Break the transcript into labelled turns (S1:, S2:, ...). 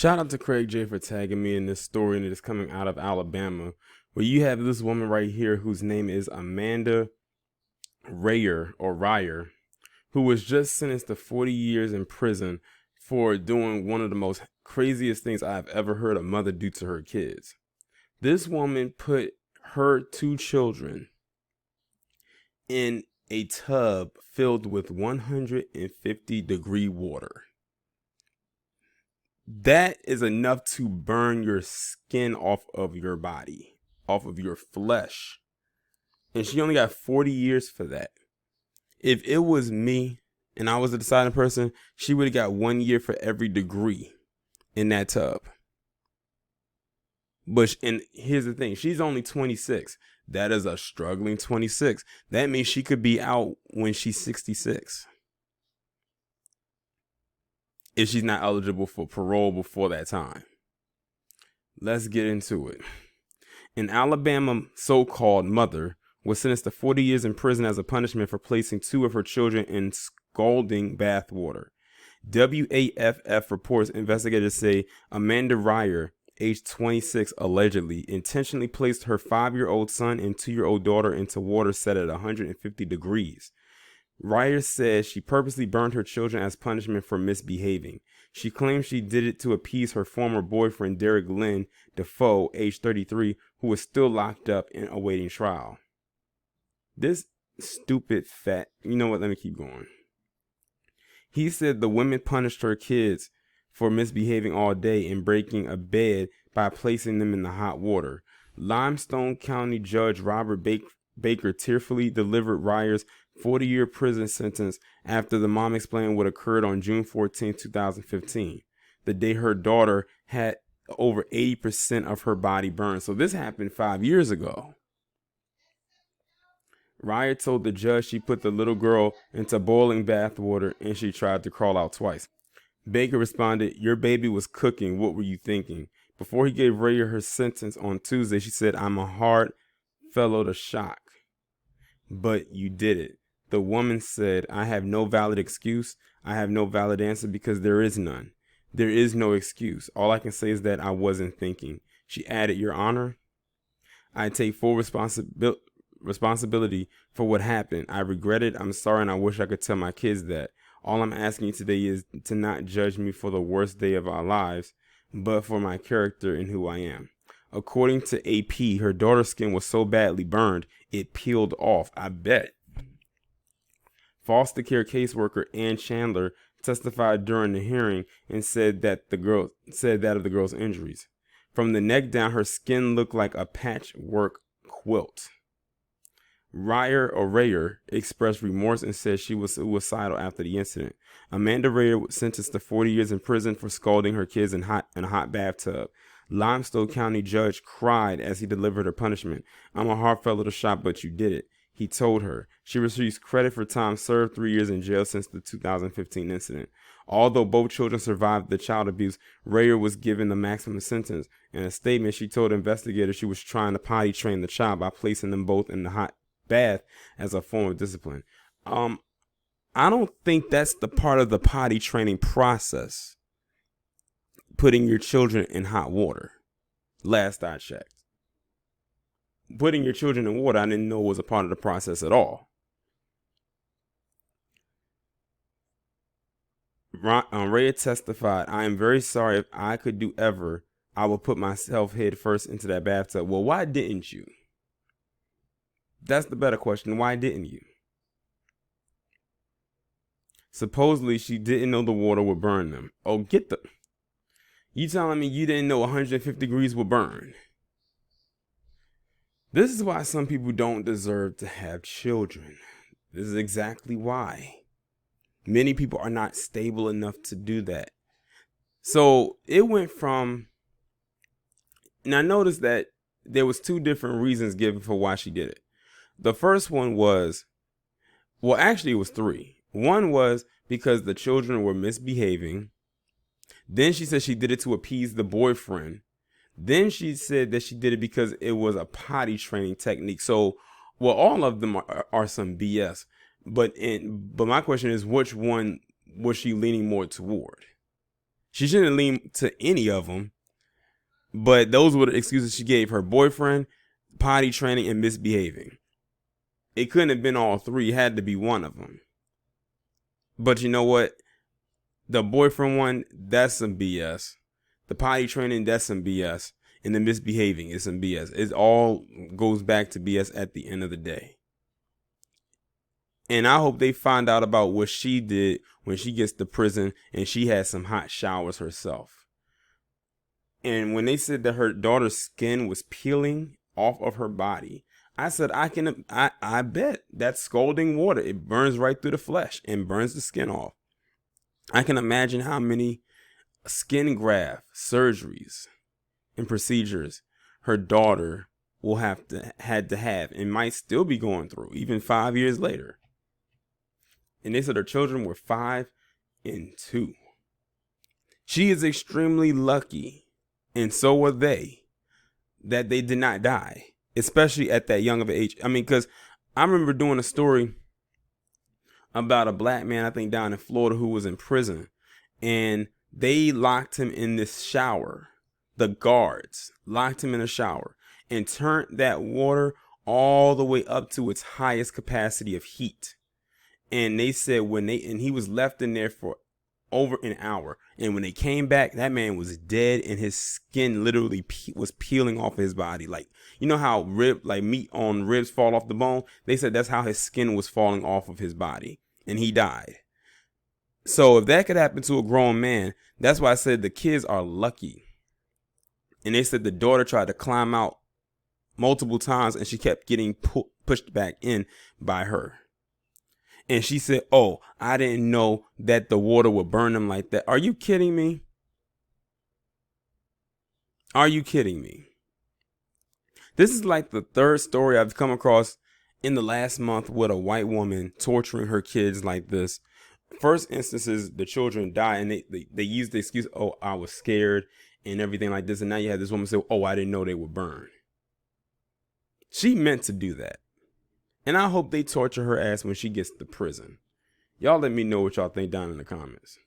S1: Shout out to Craig J for tagging me in this story that is coming out of Alabama, where you have this woman right here whose name is Amanda Reyer, who was just sentenced to 40 years in prison for doing one of the most craziest things I've ever heard a mother do to her kids. This woman put her two children in a tub filled with 150-degree water. That is enough to burn your skin off of your body, off of your flesh. And she only got 40 years for that. If it was me and I was the deciding person, she would have got 1 year for every degree in that tub. And here's the thing, she's only 26. That is a struggling 26. That means she could be out when she's 66. If she's not eligible for parole before that time. Let's get into it. An Alabama so-called mother was sentenced to 40 years in prison as a punishment for placing two of her children in scalding bath water. WAFF reports investigators say Amanda Reyer, age 26, allegedly intentionally placed her 5-year-old son and 2-year-old daughter into water set at 150 degrees. Reyer says she purposely burned her children as punishment for misbehaving. She claims she did it to appease her former boyfriend, Derek Lynn Defoe, age 33, who was still locked up and awaiting trial. This stupid fat, you know what, let me keep going. He said the women punished her kids for misbehaving all day and breaking a bed by placing them in the hot water. Limestone County Judge Robert Baker tearfully delivered Reyer's 40-year prison sentence after the mom explained what occurred on June 14, 2015, the day her daughter had over 80% of her body burned. So this happened 5 years ago. Reyer told the judge she put the little girl into boiling bath water and she tried to crawl out twice. Baker responded, "Your baby was cooking. What were you thinking?" Before he gave Reyer her sentence on Tuesday, she said, "I'm a hard fellow to shock, but you did it." The woman said, "I have no valid excuse. I have no valid answer because there is none. There is no excuse. All I can say is that I wasn't thinking." She added, "Your Honor, I take full responsibility for what happened. I regret it. I'm sorry, and I wish I could tell my kids that. All I'm asking you today is to not judge me for the worst day of our lives, but for my character and who I am." According to AP, her daughter's skin was so badly burned, it peeled off. I bet. Foster care caseworker Ann Chandler testified during the hearing and said that of the girl's injuries. From the neck down, her skin looked like a patchwork quilt. Reyer expressed remorse and said she was suicidal after the incident. Amanda Reyer was sentenced to 40 years in prison for scalding her kids in a hot bathtub. Limestone County judge cried as he delivered her punishment. "I'm a hard fellow to shock, but you did it," he told her. She receives credit for time served, 3 years in jail since the 2015 incident. Although both children survived the child abuse, Reyer was given the maximum sentence. In a statement, she told investigators she was trying to potty train the child by placing them both in the hot bath as a form of discipline. I don't think that's the part of the potty training process. Putting your children in hot water. Last I checked. Putting your children in water, I didn't know was a part of the process at all. Reyer testified, "I am very sorry. If I could do ever, I would put myself head first into that bathtub." Well, why didn't you? That's the better question. Why didn't you? Supposedly, she didn't know the water would burn them. Oh, you telling me you didn't know 150 degrees would burn? This is why some people don't deserve to have children. This is exactly why. Many people are not stable enough to do that. So it went from, and I noticed that there was two different reasons given for why she did it. The first one was, well, actually it was three. One was because the children were misbehaving. Then she said she did it to appease the boyfriend. Then she said that she did it because it was a potty training technique. So, well, all of them are some BS. But my question is, which one was she leaning more toward? She shouldn't lean to any of them, but those were the excuses she gave: her boyfriend, potty training, and misbehaving. It couldn't have been all three. It had to be one of them. But you know what? The boyfriend one, that's some BS. The potty training, that's some BS. And the misbehaving is some BS. It all goes back to BS at the end of the day. And I hope they find out about what she did when she gets to prison and she had some hot showers herself. And when they said that her daughter's skin was peeling off of her body, I said, I bet that's scalding water. It burns right through the flesh and burns the skin off. I can imagine how many skin graft surgeries and procedures her daughter will had to have and might still be going through even 5 years later. And they said her children were 5 and 2. She is extremely lucky, and so were they, that they did not die, especially at that young of an age. I mean, because I remember doing a story about a black man, I think down in Florida, who was in prison, and they locked him in this shower. The guards locked him in a shower and turned that water all the way up to its highest capacity of heat. And they said he was left in there for over an hour. And when they came back, that man was dead and his skin literally was peeling off his body. Like, you know how meat on ribs fall off the bone? They said that's how his skin was falling off of his body, and he died. So if that could happen to a grown man, that's why I said the kids are lucky. And they said the daughter tried to climb out multiple times and she kept getting pushed back in by her. And she said, "Oh, I didn't know that the water would burn them like that." Are you kidding me? Are you kidding me? This is like the third story I've come across in the last month with a white woman torturing her kids like this. First instances, the children die and they use the excuse, "Oh, I was scared," and everything like this. And now you have this woman say, "Oh, I didn't know they would burn." She meant to do that. And I hope they torture her ass when she gets to prison. Y'all let me know what y'all think down in the comments.